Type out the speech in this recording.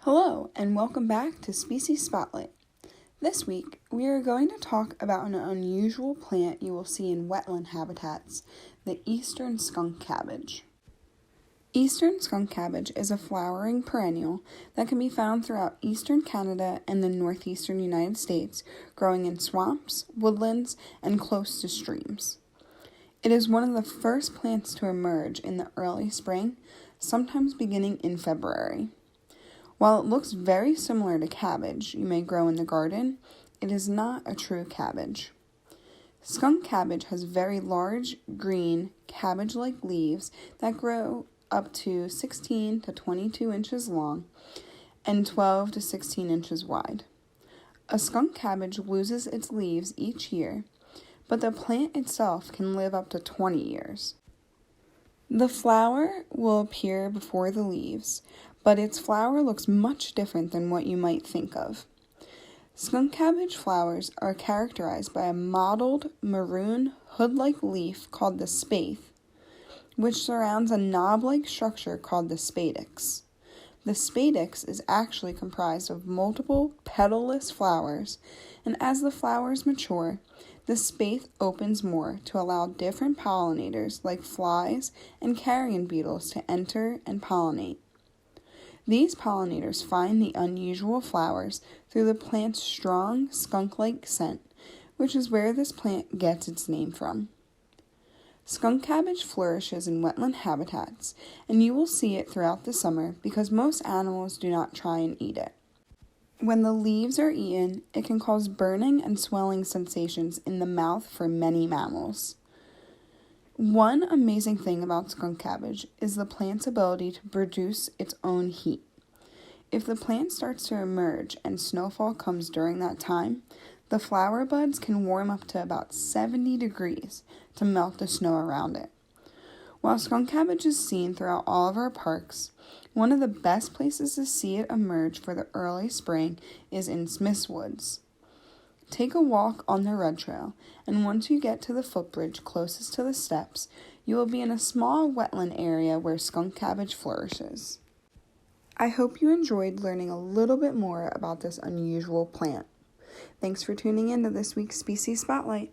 Hello, and welcome back to Species Spotlight. This week, we are going to talk about an unusual plant you will see in wetland habitats, the eastern skunk cabbage. Eastern skunk cabbage is a flowering perennial that can be found throughout eastern Canada and the northeastern United States, growing in swamps, woodlands, and close to streams. It is one of the first plants to emerge in the early spring, sometimes beginning in February. While it looks very similar to cabbage you may grow in the garden, it is not a true cabbage. Skunk cabbage has very large, green, cabbage-like leaves that grow up to 16 to 22 inches long and 12 to 16 inches wide. A skunk cabbage loses its leaves each year, but the plant itself can live up to 20 years. The flower will appear before the leaves, but its flower looks much different than what you might think of. Skunk cabbage flowers are characterized by a mottled maroon hood-like leaf called the spathe, which surrounds a knob-like structure called the spadix. The spadix is actually comprised of multiple petalless flowers, and as the flowers mature, the spathe opens more to allow different pollinators like flies and carrion beetles to enter and pollinate. These pollinators find the unusual flowers through the plant's strong skunk-like scent, which is where this plant gets its name from. Skunk cabbage flourishes in wetland habitats, and you will see it throughout the summer because most animals do not try and eat it. When the leaves are eaten, it can cause burning and swelling sensations in the mouth for many mammals. One amazing thing about skunk cabbage is the plant's ability to produce its own heat. If the plant starts to emerge and snowfall comes during that time, the flower buds can warm up to about 70 degrees to melt the snow around it. While skunk cabbage is seen throughout all of our parks, one of the best places to see it emerge for the early spring is in Smith's Woods. Take a walk on the Red Trail, and once you get to the footbridge closest to the steps, you will be in a small wetland area where skunk cabbage flourishes. I hope you enjoyed learning a little bit more about this unusual plant. Thanks for tuning in to this week's Species Spotlight.